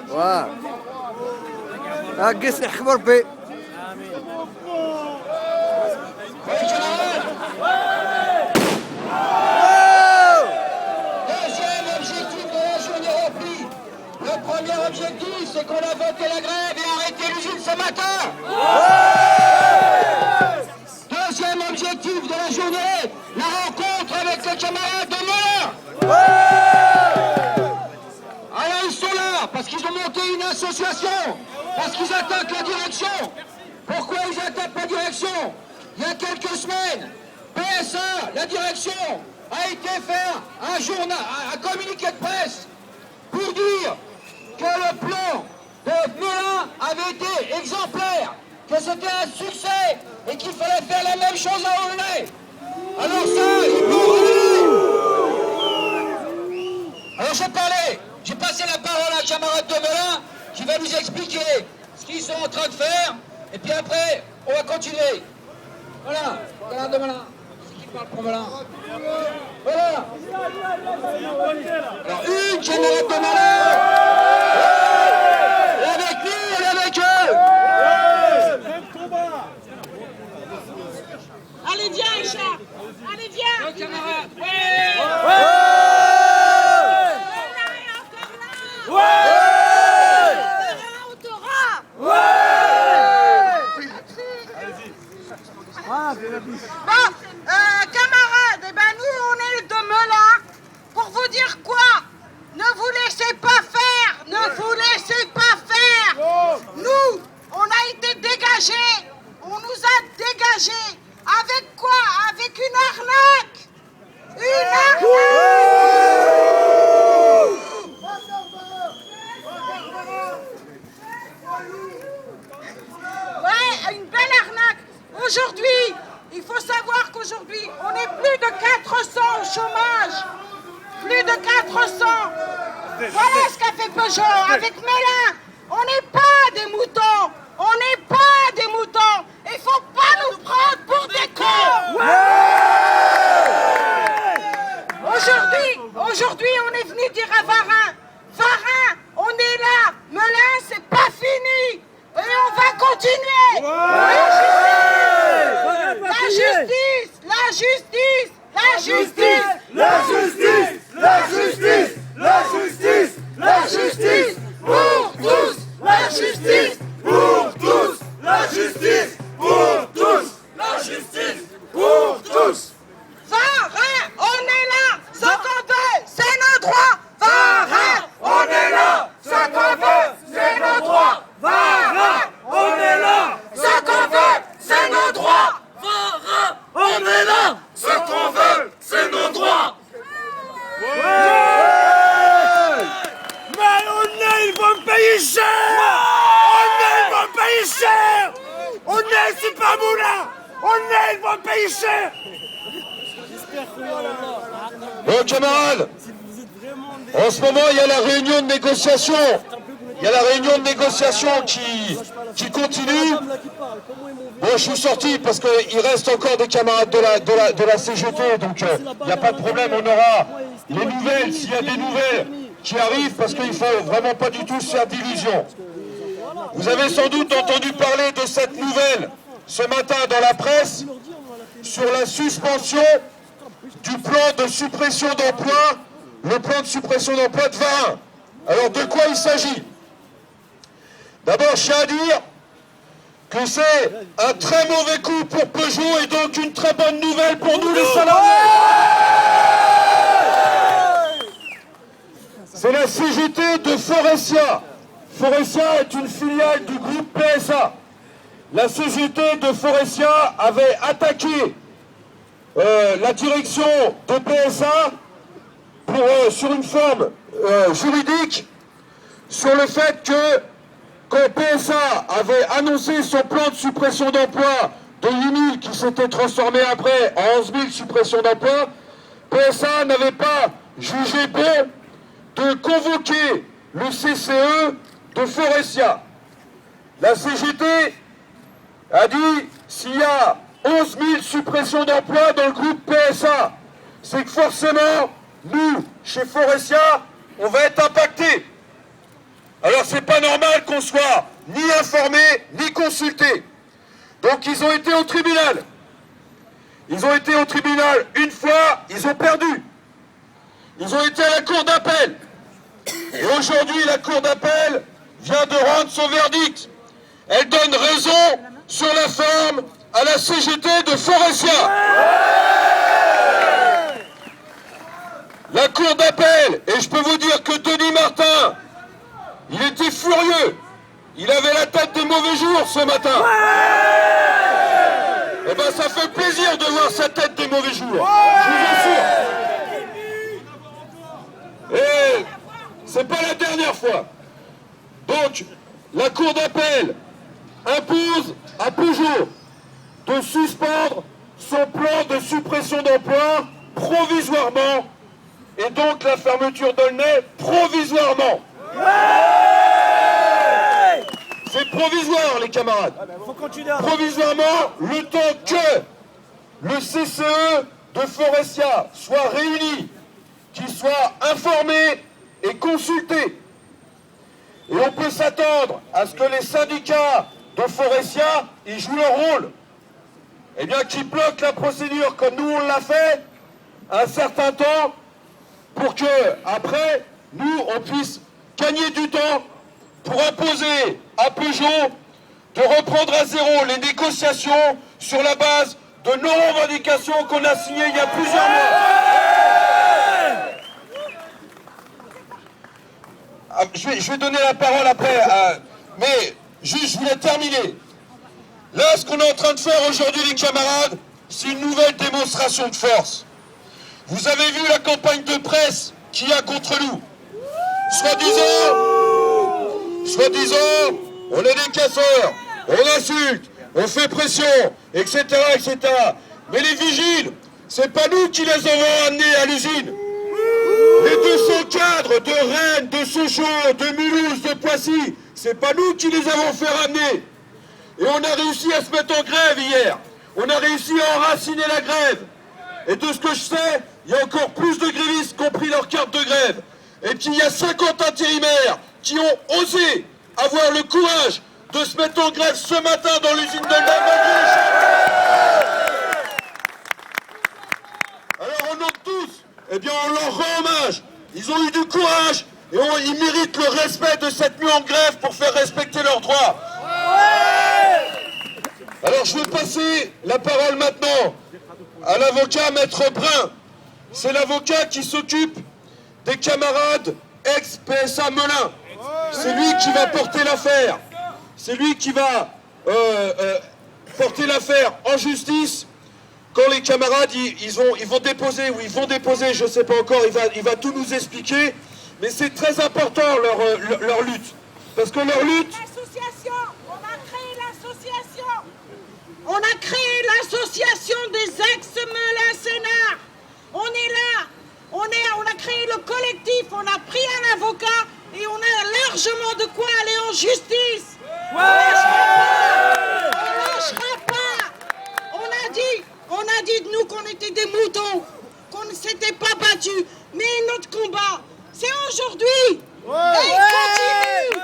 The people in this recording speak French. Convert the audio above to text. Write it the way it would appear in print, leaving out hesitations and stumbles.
واه قيس نحكم ربي Deuxième objectif de la journée remplie. Le premier objectif, c'est qu'on a voté la grève et arrêté l'usine ce matin. Deuxième objectif de la journée, la rencontre avec les camarades de Melun. Alors ils sont là, parce qu'ils ont monté une association, parce qu'ils attaquent la direction. Pourquoi ils attaquent la direction? Il y a quelques semaines, PSA, la direction, a été faire un journal, un communiqué de presse pour dire que le plan de Melun avait été exemplaire, que c'était un succès et qu'il fallait faire la même chose à Aulnay. Alors ça, ils m'ont relayé. Alors j'ai passé la parole à un camarade de Melun qui va nous expliquer ce qu'ils sont en train de faire et puis après, on va continuer. Voilà, camarade de Melun. Qui parle pour Melun? Voilà. Alors une camarade de Melun. Elle est avec nous, elle est avec eux. Allez, viens, Richard. Allez, viens. Camarade. Bon, camarades, eh ben nous on est de Melun pour vous dire quoi? Ne vous laissez pas faire, ne vous laissez pas faire. Nous, on a été dégagés, on nous a dégagés. Avec quoi? Avec une arnaque. Une arnaque. Ouais, une belle arnaque. Aujourd'hui, il faut savoir qu'aujourd'hui, on est plus de 400 au chômage. Plus de 400. Voilà ce qu'a fait Peugeot avec Melun. On n'est pas des moutons. On n'est pas des moutons. Il faut pas nous prendre pour des cons. Aujourd'hui, on est venu dire à Varin. Varin, on est là. Melun, c'est pas fini. Et on va continuer. La justice, la justice, la justice, la justice, la justice, la justice, la justice, pour tous, la justice, pour tous, la justice, pour tous, la justice, pour tous. Varin, on est là, ce qu'on veut, c'est nos droits. Varin, on est là, ce qu'on veut, c'est nos droits. Varin, on est là, ce qu'on veut, c'est nos droits. Varin, on est là, ce qu'on veut, c'est nos droits. Mais Aulnay, ils vont me payer cher. Aulnay, ils vont me payer cher. Aulnay, c'est pas Moulin. Aulnay, ils vont me payer cher. Bon camarades, en ce moment il y a la réunion de négociation. Il y a la réunion de négociation qui continue. Bon, je suis sorti parce qu'il reste encore des camarades de la CGT, donc il n'y a pas de problème, on aura les nouvelles, s'il y a des nouvelles qui arrivent, parce qu'il ne faut vraiment pas du tout se faire d'illusions. Vous avez sans doute entendu parler de cette nouvelle ce matin dans la presse sur la suspension du plan de suppression d'emploi, le plan de suppression d'emploi de Varin. Alors de quoi il s'agit? D'abord, je tiens à dire que c'est un très mauvais coup pour Peugeot et donc une très bonne nouvelle pour nous les salariés. C'est la CGT de Faurecia. Faurecia est une filiale du groupe PSA. La CGT de Faurecia avait attaqué la direction de PSA sur une forme juridique sur le fait que quand PSA avait annoncé son plan de suppression d'emplois de 8 000 qui s'était transformé après en 11 000 suppressions d'emplois, PSA n'avait pas jugé bon de convoquer le CCE de Faurecia. La CGT a dit s'il y a 11 000 suppressions d'emplois dans le groupe PSA. C'est que forcément, nous, chez Faurecia, on va être impactés. Alors c'est pas normal qu'on soit ni informé, ni consulté. Donc ils ont été au tribunal. Ils ont été au tribunal une fois, ils ont perdu. Ils ont été à la cour d'appel. Et aujourd'hui, la cour d'appel vient de rendre son verdict. Elle donne raison sur la forme à la CGT de Faurecia. La cour d'appel, et je peux vous dire que Denis Martin, il était furieux. Il avait la tête des mauvais jours ce matin. Eh ben ça fait plaisir de voir sa tête des mauvais jours. Je vous assure. Et c'est pas la dernière fois. Donc, la cour d'appel impose à Peugeot de suspendre son plan de suppression d'emplois provisoirement et donc la fermeture d'Aulnay provisoirement. C'est provisoire, les camarades. Provisoirement, le temps que le CCE de Faurecia soit réuni, qu'il soit informé et consulté. Et on peut s'attendre à ce que les syndicats de Faurecia, ils jouent leur rôle. Eh bien, qu'ils bloquent la procédure comme nous on l'a fait un certain temps pour que, après, nous, on puisse gagner du temps pour imposer à Peugeot de reprendre à zéro les négociations sur la base de nos revendications qu'on a signées il y a plusieurs mois. Je vais donner la parole après, mais juste je voulais terminer. Là, ce qu'on est en train de faire aujourd'hui, les camarades, c'est une nouvelle démonstration de force. Vous avez vu la campagne de presse qu'il y a contre nous. Soi-disant, on est des casseurs, on insulte, on fait pression, etc., etc. Mais les vigiles, c'est pas nous qui les avons amenés à l'usine. Les 200 cadres de Rennes, de Sochaux, de Mulhouse, de Poissy, c'est pas nous qui les avons fait ramener. Et on a réussi à se mettre en grève hier. On a réussi à enraciner la grève. Et de ce que je sais, il y a encore plus de grévistes qui ont pris leur carte de grève. Et puis il y a 50 intérimaires qui ont osé avoir le courage de se mettre en grève ce matin dans l'usine de Lamballe. Alors on note tous, eh bien on leur rend hommage. Ils ont eu du courage et ils méritent le respect de cette nuit en grève pour faire respecter leurs droits. Alors je vais passer la parole maintenant à l'avocat Maître Brun. C'est l'avocat qui s'occupe des camarades ex-PSA Melun. C'est lui qui va porter l'affaire. C'est lui qui va porter l'affaire en justice. Quand les camarades ils vont déposer, je ne sais pas encore, il va tout nous expliquer. Mais c'est très important leur lutte. Parce que leur lutte... On a créé l'association des ex-Melun Sénart. On est là. On a créé le collectif. On a pris un avocat et on a largement de quoi aller en justice. On lâchera pas. On a dit de nous qu'on était des moutons, qu'on ne s'était pas battus. Mais notre combat, c'est aujourd'hui. Et il continue.